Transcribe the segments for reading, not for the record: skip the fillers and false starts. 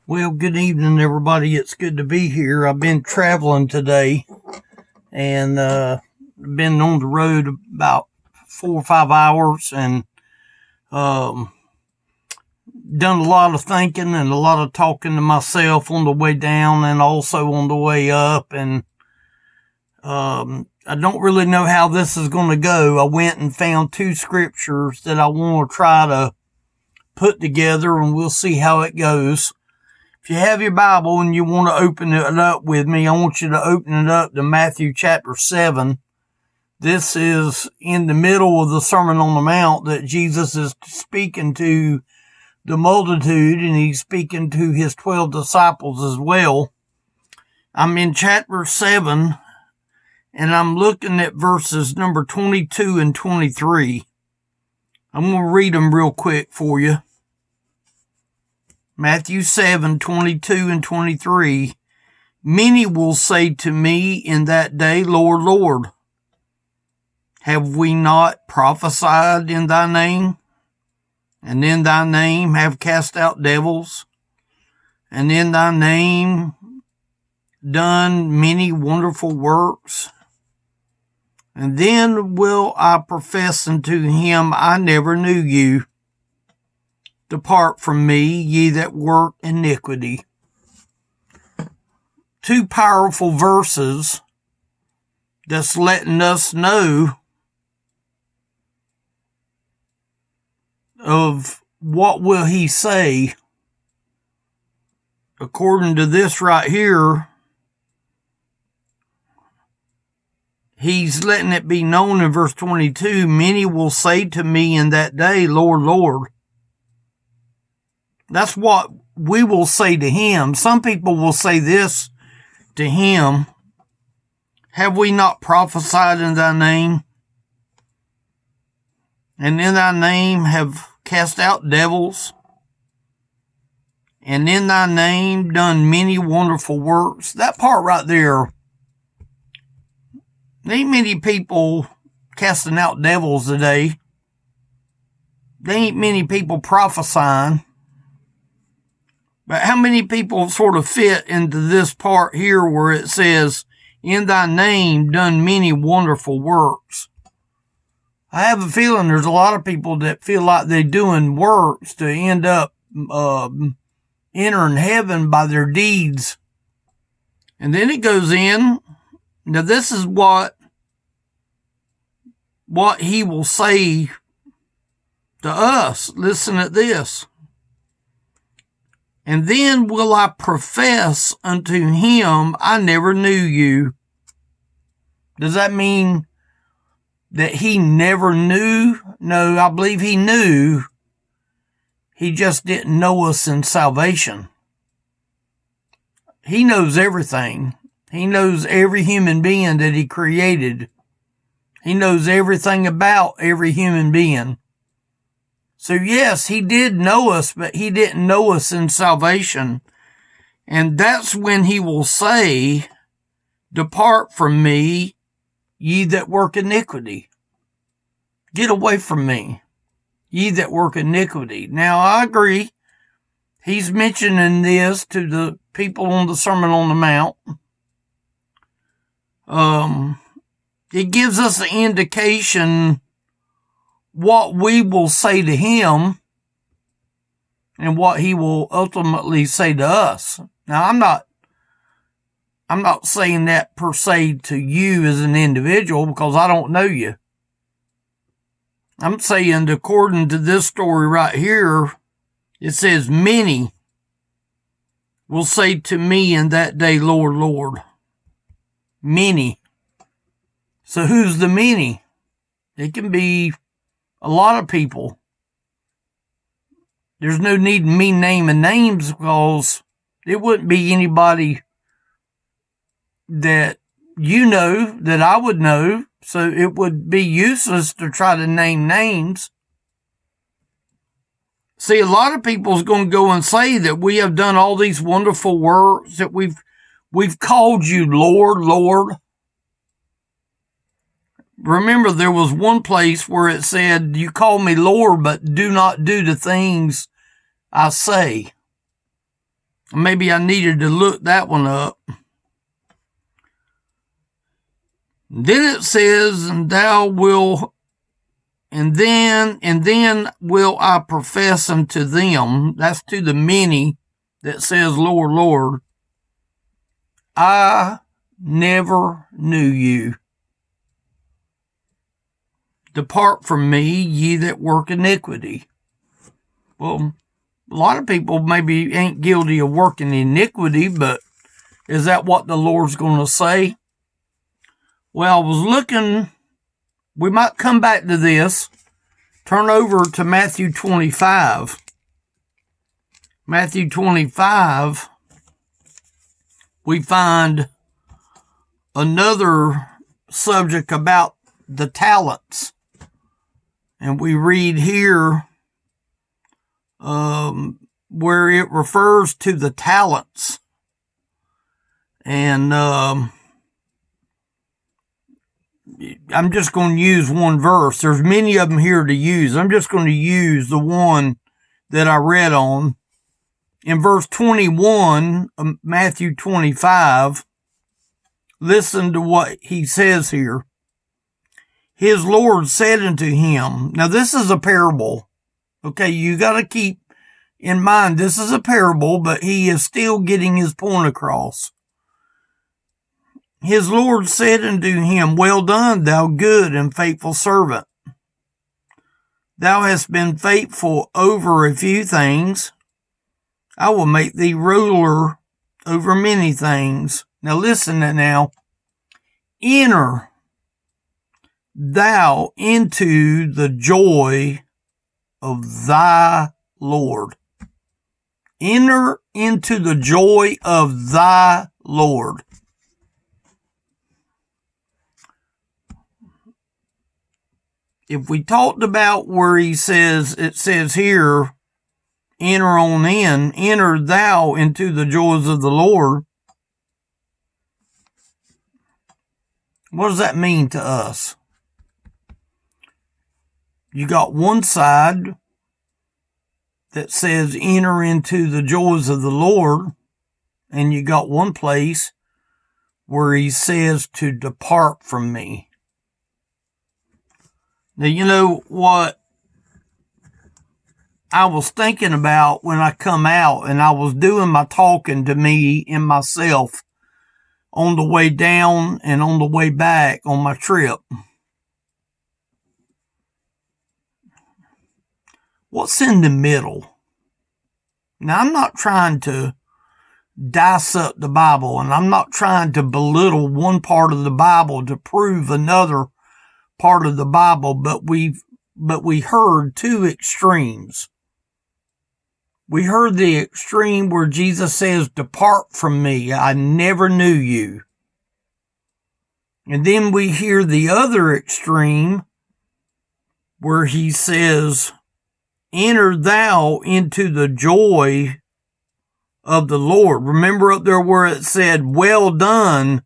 Well, good evening, everybody. It's good to be here. I've been traveling today and been on the road about 4 or 5 hours and um, done a lot of thinking and a lot of talking to myself on the way down and also on the way up. And I don't really know how this is going to go. I went and found two scriptures that I want to try to put together, and we'll see how it goes. If you have your Bible and you want to open it up with me, I want you to open it up to Matthew chapter 7. This is in the middle of the Sermon on the Mount that Jesus is speaking to the multitude, and he's speaking to his 12 disciples as well. I'm in chapter 7, and I'm looking at verses number 22 and 23. I'm going to read them real quick for you. Matthew 7, 22 and 23. Many will say to me in that day, Lord, Lord, have we not prophesied in thy name? And in thy name have cast out devils? And in thy name done many wonderful works? And then will I profess unto him, I never knew you. Depart from me, ye that work iniquity. Two powerful verses that's letting us know of what will he say. According to this right here, he's letting it be known in verse 22, many will say to me in that day, Lord, Lord. That's what we will say to him. Some people will say this to him, have we not prophesied in thy name? And in thy name have cast out devils? And in thy name done many wonderful works? That part right there, there ain't many people casting out devils today. There ain't many people prophesying. But how many people sort of fit into this part here where it says, in thy name done many wonderful works? I have a feeling there's a lot of people that feel like they're doing works to end up entering heaven by their deeds. And then it goes in. Now this is what he will say to us. Listen at this. And then will I profess unto him, I never knew you. Does that mean that he never knew? No, I believe he knew. He just didn't know us in salvation. He knows everything. He knows every human being that he created. He knows everything about every human being. So yes, he did know us, but he didn't know us in salvation. And that's when he will say, depart from me, ye that work iniquity. Get away from me, ye that work iniquity. Now I agree. He's mentioning this to the people on the Sermon on the Mount. It gives us an indication what we will say to him and what he will ultimately say to us. Now, I'm not saying that per se to you as an individual because I don't know you. I'm saying according to this story right here, it says many will say to me in that day, Lord, Lord. Many. So who's the many? It can be a lot of people. There's no need in me naming names because it wouldn't be anybody that you know that I would know. So it would be useless to try to name names. See, a lot of people is going to go and say that we have done all these wonderful works, that we've called you Lord, Lord. Remember, there was one place where it said, you call me Lord, but do not do the things I say. Maybe I needed to look that one up. Then it says, and then will I profess unto them, that's to the many that says, Lord, Lord, I never knew you. Depart from me, ye that work iniquity. Well, a lot of people maybe ain't guilty of working iniquity, but is that what the Lord's going to say? Well, I was looking, we might come back to this. Turn over to Matthew 25. Matthew 25, we find another subject about the talents. And we read here where it refers to the talents. And I'm just going to use one verse. There's many of them here to use. I'm just going to use the one that I read on. In verse 21 of Matthew 25, listen to what he says here. His Lord said unto him, now this is a parable. Okay, you got to keep in mind this is a parable, but he is still getting his point across. His Lord said unto him, well done, thou good and faithful servant. Thou hast been faithful over a few things. I will make thee ruler over many things. Now listen to now. Enter thou into the joy of thy Lord. Enter into the joy of thy Lord. If we talked about where it says here, enter on in, enter thou into the joys of the Lord. What does that mean to us? You got one side that says enter into the joys of the Lord, and you got one place where he says to depart from me. Now, you know what I was thinking about when I come out and I was doing my talking to me and myself on the way down and on the way back on my trip. What's in the middle? Now, I'm not trying to dice up the Bible, and I'm not trying to belittle one part of the Bible to prove another part of the Bible, but we heard two extremes. We heard the extreme where Jesus says, depart from me, I never knew you. And then we hear the other extreme where he says, enter thou into the joy of the Lord. Remember up there where it said, well done,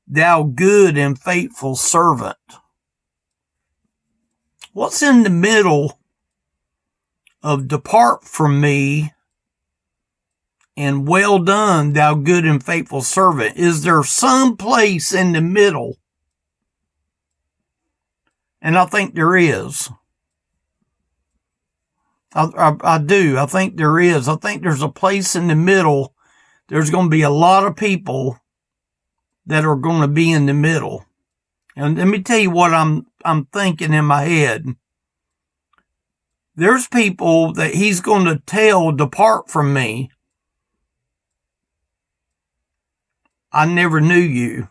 thou good and faithful servant. What's in the middle of depart from me and well done, thou good and faithful servant? Is there some place in the middle? And I think there is. I do. I think there is. I think there's a place in the middle. There's going to be a lot of people that are going to be in the middle. And let me tell you what I'm thinking in my head. There's people that he's going to tell, depart from me. I never knew you.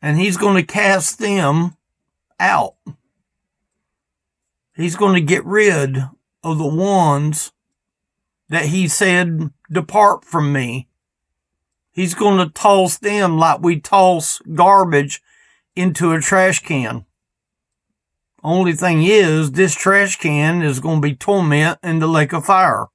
And he's going to cast them out. He's going to get rid of the ones that he said, depart from me. He's going to toss them like we toss garbage into a trash can. Only thing is, this trash can is going to be torment in the lake of fire.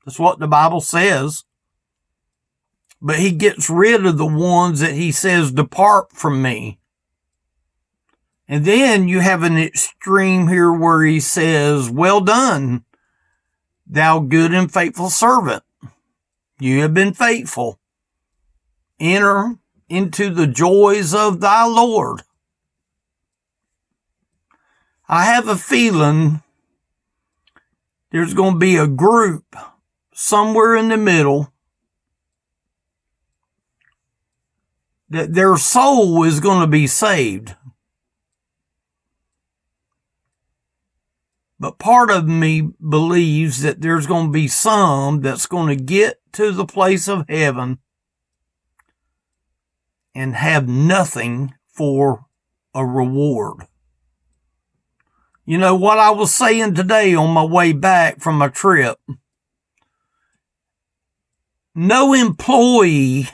That's what the Bible says. But he gets rid of the ones that he says, depart from me. And then you have an extreme here where he says, well done, thou good and faithful servant. You have been faithful. Enter into the joys of thy Lord. I have a feeling there's going to be a group somewhere in the middle that their soul is going to be saved. But part of me believes that there's going to be some that's going to get to the place of heaven and have nothing for a reward. You know what I was saying today on my way back from my trip? No employee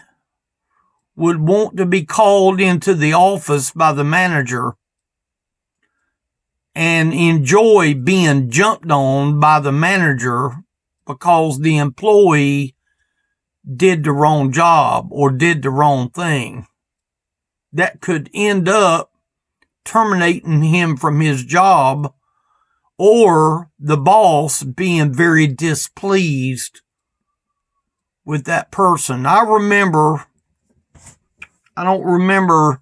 would want to be called into the office by the manager and enjoy being jumped on by the manager because the employee did the wrong job or did the wrong thing. That could end up terminating him from his job, or the boss being very displeased with that person. I don't remember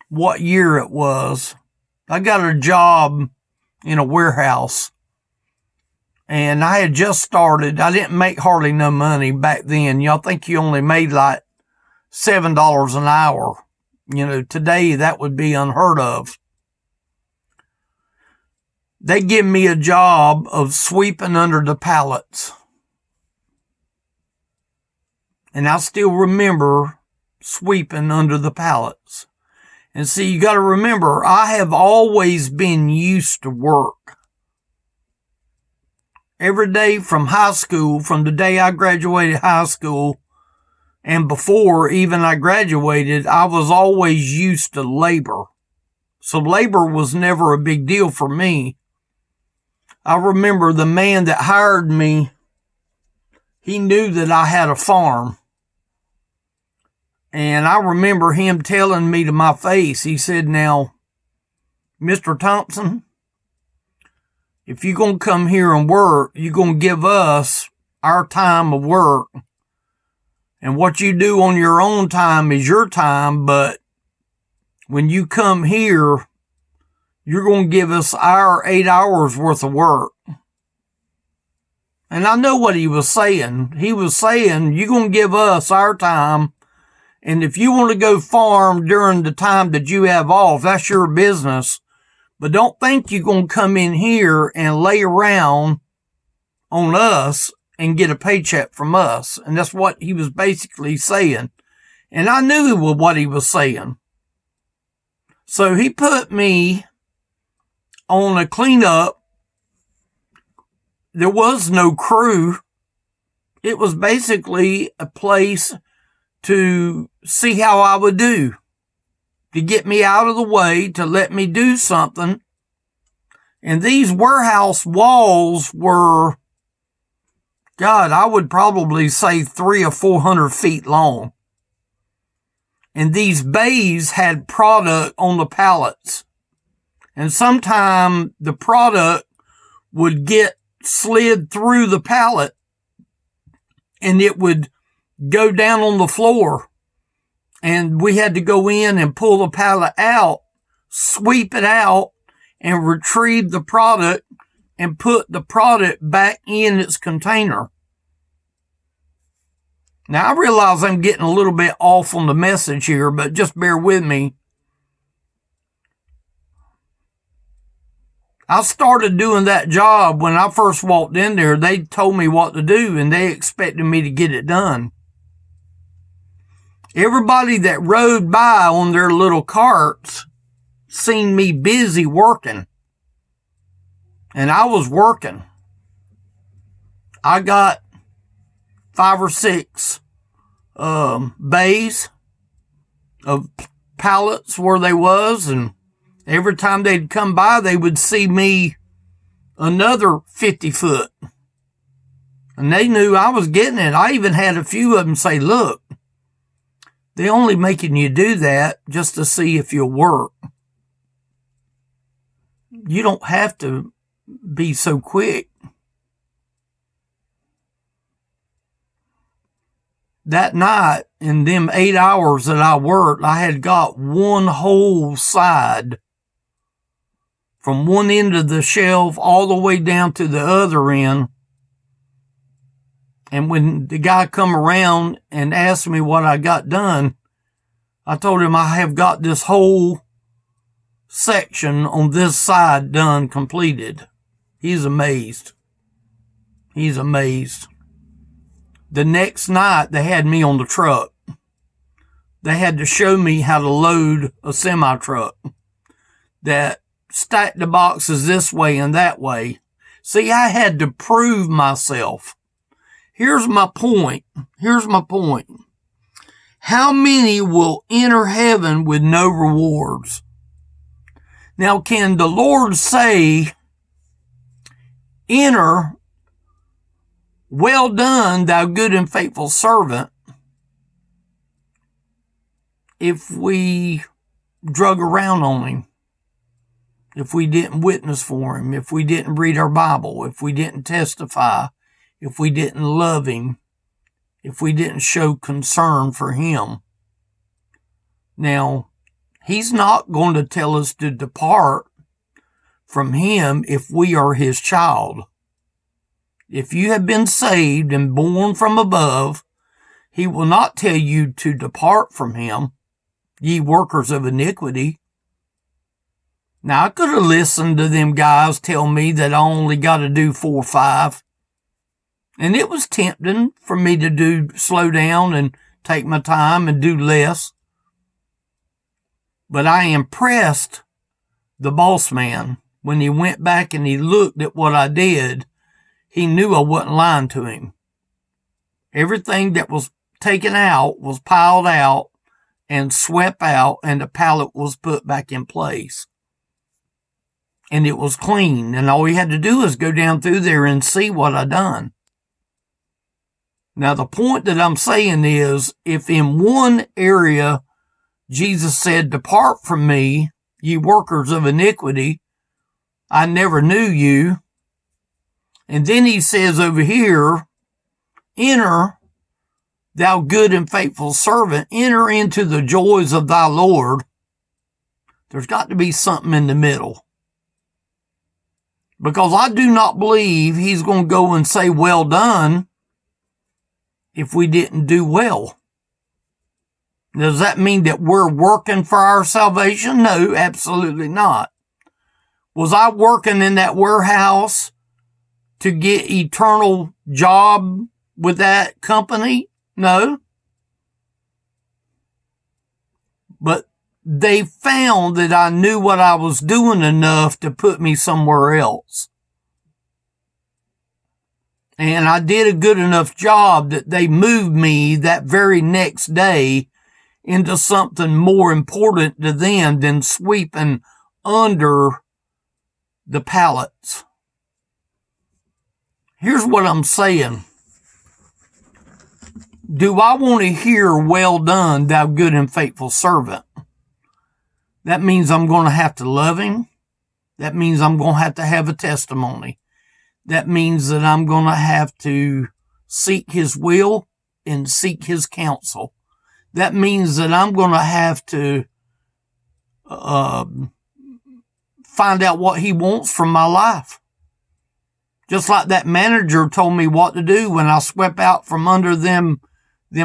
what year it was. I got a job in a warehouse, and I had just started. I didn't make hardly no money back then. Y'all think you only made like $7 an hour. You know, today that would be unheard of. They give me a job of sweeping under the pallets. And I still remember sweeping under the pallets. And see, you got to remember, I have always been used to work. Every day from high school, from the day I graduated high school, and before even I graduated, I was always used to labor. So labor was never a big deal for me. I remember the man that hired me, he knew that I had a farm. And I remember him telling me to my face, he said, "Now, Mr. Thompson, if you're going to come here and work, you're going to give us our time of work. And what you do on your own time is your time, but when you come here, you're going to give us our 8 hours worth of work." And I know what he was saying. He was saying, you're going to give us our time. And if you want to go farm during the time that you have off, that's your business. But don't think you're going to come in here and lay around on us and get a paycheck from us. And that's what he was basically saying. And I knew what he was saying. So he put me on a cleanup. There was no crew. It was basically a place to see how I would do, to get me out of the way, to let me do something. And these warehouse walls were, God, I would probably say 300 or 400 feet long. And these bays had product on the pallets. And sometime the product would get slid through the pallet and it would go down on the floor. And we had to go in and pull the pallet out, sweep it out, and retrieve the product and put the product back in its container. Now, I realize I'm getting a little bit off on the message here, but just bear with me. I started doing that job when I first walked in there. They told me what to do, and they expected me to get it done. Everybody that rode by on their little carts seen me busy working. And I was working. I got 5 or 6 bays of pallets where they was, and every time they'd come by, they would see me another 50 foot. And they knew I was getting it. I even had a few of them say, "Look, they're only making you do that just to see if you'll work. You don't have to be so quick." that night, in them 8 hours that I worked, I had got one whole side from one end of the shelf all the way down to the other end. And when the guy come around and asked me what I got done, I told him I have got this whole section on this side done, completed. He's amazed. He's amazed. The next night, they had me on the truck. They had to show me how to load a semi-truck that stacked the boxes this way and that way. See, I had to prove myself. Here's my point. How many will enter heaven with no rewards? Now, can the Lord say, enter, well done, thou good and faithful servant, if we drug around on him, if we didn't witness for him, if we didn't read our Bible, if we didn't testify, if we didn't love him, if we didn't show concern for him? Now, he's not going to tell us to depart from him if we are his child. If you have been saved and born from above, he will not tell you to depart from him, ye workers of iniquity. Now, I could have listened to them guys tell me that I only got to do 4 or 5. And it was tempting for me to slow down and take my time and do less. But I impressed the boss man when he went back and he looked at what I did. He knew I wasn't lying to him. Everything that was taken out was piled out and swept out, and the pallet was put back in place. And it was clean, and all he had to do was go down through there and see what I done. Now, the point that I'm saying is, if in one area Jesus said, depart from me, ye workers of iniquity, I never knew you. And then he says over here, enter, thou good and faithful servant, enter into the joys of thy Lord. There's got to be something in the middle. Because I do not believe he's going to go and say, well done, if we didn't do well. Does that mean that we're working for our salvation? No, absolutely not. Was I working in that warehouse to get eternal job with that company? No. But they found that I knew what I was doing enough to put me somewhere else. And I did a good enough job that they moved me that very next day into something more important to them than sweeping under the pallets. Here's what I'm saying. Do I want to hear, well done, thou good and faithful servant? That means I'm going to have to love him. That means I'm going to have a testimony. That means that I'm going to have to seek his will and seek his counsel. That means that I'm going to have to find out what he wants from my life. Just like that manager told me what to do when I swept out from under them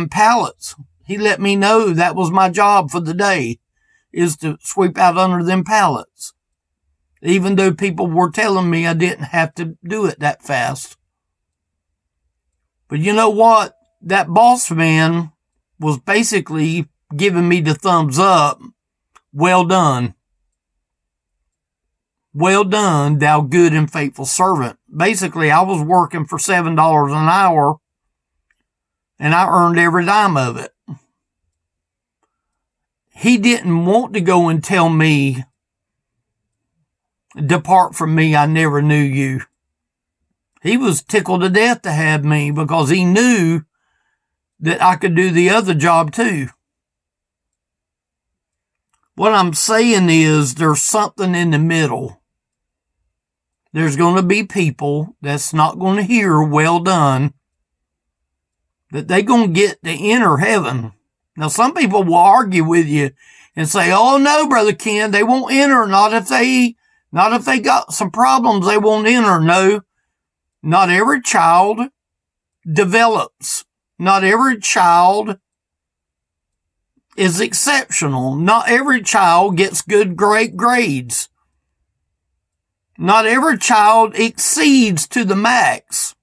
pallets. He let me know that was my job for the day, is to sweep out under them pallets. Even though people were telling me I didn't have to do it that fast. But you know what? That boss man was basically giving me the thumbs up. Well done. Well done, thou good and faithful servant. Basically, I was working for $7 an hour, and I earned every dime of it. He didn't want to go and tell me, depart from me, I never knew you. He was tickled to death to have me because he knew that I could do the other job too. What I'm saying is there's something in the middle. There's going to be people that's not going to hear well done. that they going to get to enter heaven. Now, some people will argue with you and say, oh, no, Brother Ken, they won't enter. Not if they got some problems, they won't enter. No, not every child develops. Not every child is exceptional. Not every child gets great grades. Not every child exceeds to the max.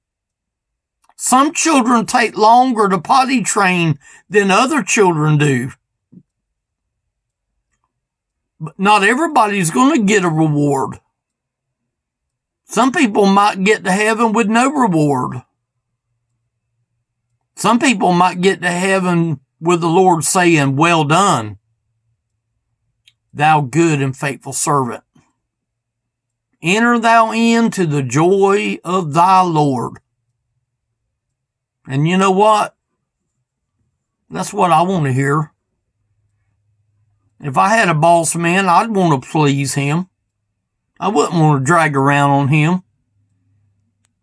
Some children take longer to potty train than other children do. But not everybody's going to get a reward. Some people might get to heaven with no reward. Some people might get to heaven with the Lord saying, well done, thou good and faithful servant. Enter thou into the joy of thy Lord. And you know what? That's what I want to hear. If I had a boss man, I'd want to please him. I wouldn't want to drag around on him.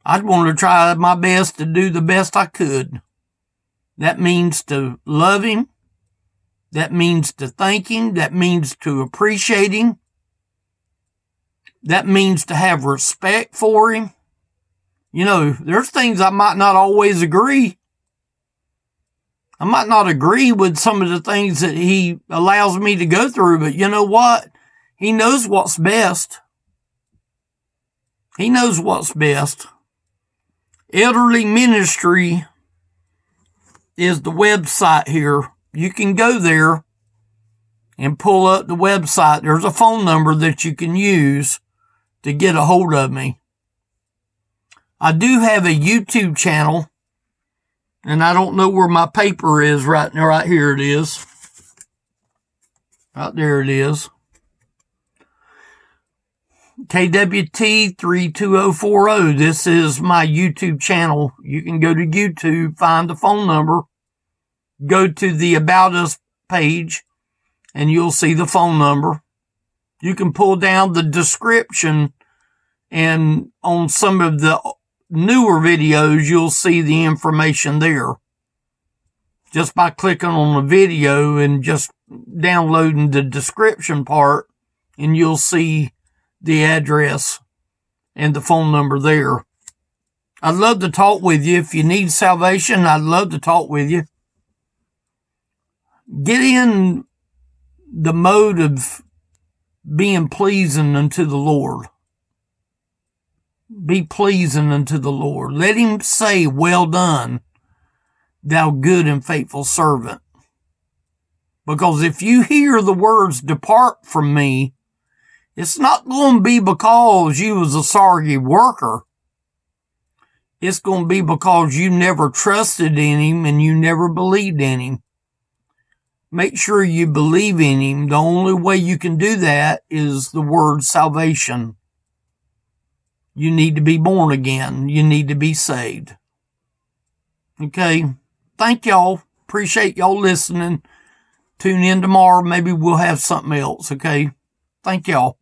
I'd want to try my best to do the best I could. That means to love him. That means to thank him. That means to appreciate him. That means to have respect for him. You know, there's things I might not always agree. I might not agree with some of the things that he allows me to go through, but you know what? He knows what's best. He knows what's best. Elderly Ministry is the website here. You can go there and pull up the website. There's a phone number that you can use to get a hold of me. I do have a YouTube channel, and I don't know where my paper is right now. Right here it is. Right there it is. KWT 32040. This is my YouTube channel. You can go to YouTube, find the phone number, go to the About Us page, and you'll see the phone number. You can pull down the description, and on some of the newer videos, you'll see the information there. Just by clicking on the video and just downloading the description part, and you'll see the address and the phone number there. I'd love to talk with you. If you need salvation, I'd love to talk with you. Get in the mode of being pleasing unto the Lord. Be pleasing unto the Lord. Let him say, well done, thou good and faithful servant. Because if you hear the words, depart from me, it's not going to be because you was a sorry worker. It's going to be because you never trusted in him and you never believed in him. Make sure you believe in him. The only way you can do that is the word salvation. You need to be born again. You need to be saved. Okay. Thank y'all. Appreciate y'all listening. Tune in tomorrow. Maybe we'll have something else. Okay. Thank y'all.